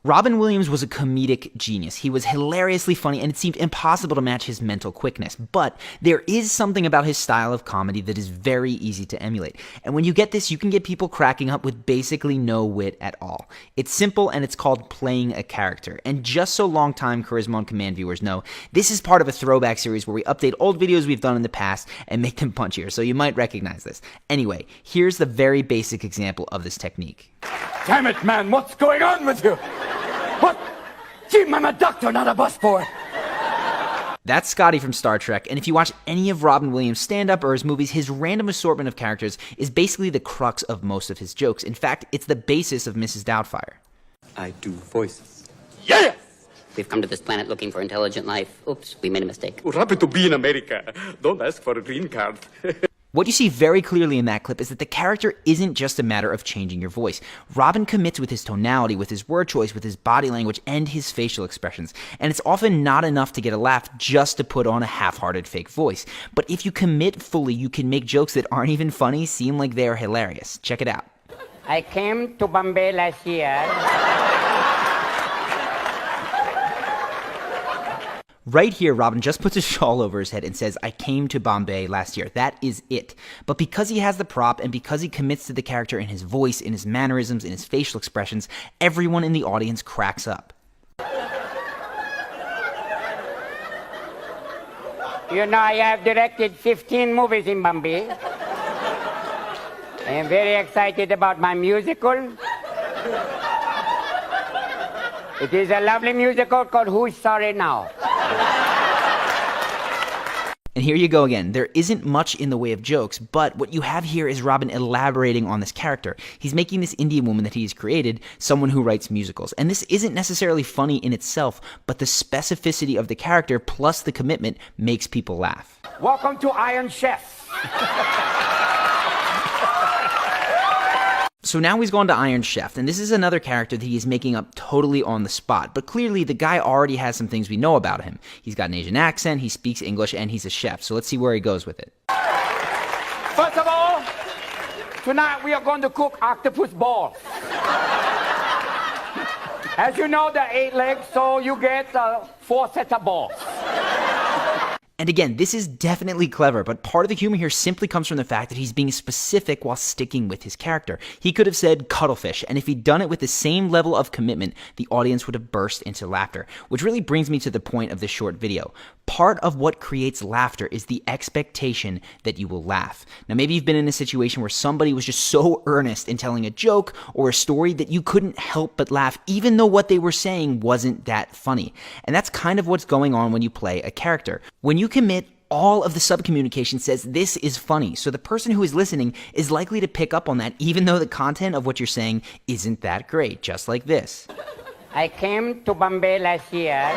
Robin Williams was a comedic genius. He was hilariously funny, and it seemed impossible to match his mental quickness. But there is something about his style of comedy that is very easy to emulate. And when you get this, you can get people cracking up with basically no wit at all. It's simple, and it's called playing a character. And just so long-time Charisma on Command viewers know, this is part of a throwback series where we update old videos we've done in the past and make them punchier, so you might recognize this. Anyway, here's the very basic example of this technique. Damn it, man, what's going on with you? What? Jim, I'm a doctor, not a busboy. That's Scotty from Star Trek, and if you watch any of Robin Williams' stand-up or his movies, his random assortment of characters is basically the crux of most of his jokes. In fact, it's the basis of Mrs. Doubtfire. I do voices. Yes! We've come to this planet looking for intelligent life. Oops, we made a mistake. We're happy to be in America. Don't ask for a green card. What you see very clearly in that clip is that the character isn't just a matter of changing your voice. Robin commits with his tonality, with his word choice, with his body language, and his facial expressions. And it's often not enough to get a laugh just to put on a half-hearted fake voice. But if you commit fully, you can make jokes that aren't even funny seem like they're hilarious. Check it out. I came to Bombay last year. Right here, Robin just puts a shawl over his head and says, I came to Bombay last year. That is it. But because he has the prop and because he commits to the character in his voice, in his mannerisms, in his facial expressions, everyone in the audience cracks up. You know, I have directed 15 movies in Bombay. I am very excited about my musical. It is a lovely musical called Who's Sorry Now? And here you go again. There isn't much in the way of jokes, but what you have here is Robin elaborating on this character. He's making this Indian woman that he's created someone who writes musicals. And this isn't necessarily funny in itself, but the specificity of the character plus the commitment makes people laugh. Welcome to Iron Chef. So now he's gone to Iron Chef, and this is another character that he's making up totally on the spot. But clearly, the guy already has some things we know about him. He's got an Asian accent, he speaks English, and he's a chef. So let's see where he goes with it. First of all, tonight we are going to cook octopus balls. As you know, they're 8 legs, so you get 4 sets of balls. And again, this is definitely clever, but part of the humor here simply comes from the fact that he's being specific while sticking with his character. He could have said cuttlefish, and if he'd done it with the same level of commitment, the audience would have burst into laughter, which really brings me to the point of this short video. Part of what creates laughter is the expectation that you will laugh. Now, maybe you've been in a situation where somebody was just so earnest in telling a joke or a story that you couldn't help but laugh, even though what they were saying wasn't that funny. And that's kind of what's going on when you play a character. When you commit, all of the subcommunication says this is funny, so the person who is listening is likely to pick up on that even though the content of what you're saying isn't that great, just like this. I came to Bombay last year.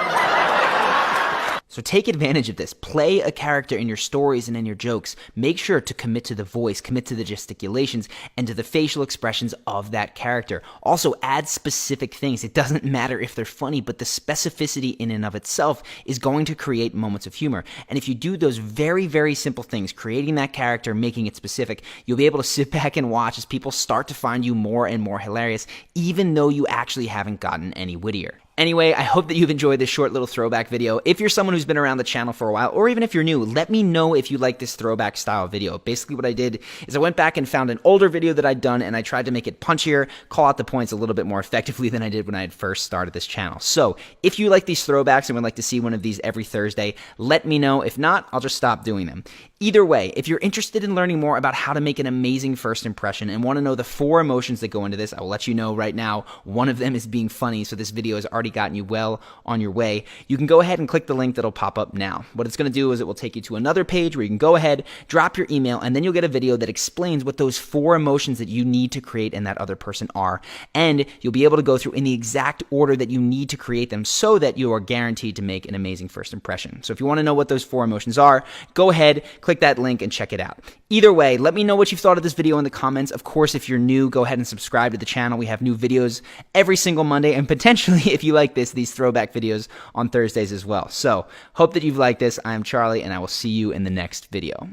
So take advantage of this. Play a character in your stories and in your jokes. Make sure to commit to the voice, commit to the gesticulations, and to the facial expressions of that character. Also, add specific things. It doesn't matter if they're funny, but the specificity in and of itself is going to create moments of humor. And if you do those very, very simple things, creating that character, making it specific, you'll be able to sit back and watch as people start to find you more and more hilarious, even though you actually haven't gotten any wittier. Anyway, I hope that you've enjoyed this short little throwback video. If you're someone who's been around the channel for a while, or even if you're new, let me know if you like this throwback style video. Basically what I did is I went back and found an older video that I'd done, and I tried to make it punchier, call out the points a little bit more effectively than I did when I had first started this channel. So, if you like these throwbacks and would like to see one of these every Thursday, let me know. If not, I'll just stop doing them. Either way, if you're interested in learning more about how to make an amazing first impression and want to know the 4 emotions that go into this, I will let you know right now. One of them is being funny, so this video has already gotten you well on your way. You can go ahead and click the link that'll pop up now. What it's going to do is it will take you to another page where you can go ahead, drop your email, and then you'll get a video that explains what those 4 emotions that you need to create in that other person are. And you'll be able to go through in the exact order that you need to create them so that you are guaranteed to make an amazing first impression. So if you want to know what those 4 emotions are, go ahead, click that link and check it out. Either way, let me know what you've thought of this video in the comments. Of course, if you're new, go ahead and subscribe to the channel. We have new videos every single Monday, and potentially, if you like this, these throwback videos on Thursdays as well. So, hope that you've liked this. I'm Charlie, and I will see you in the next video.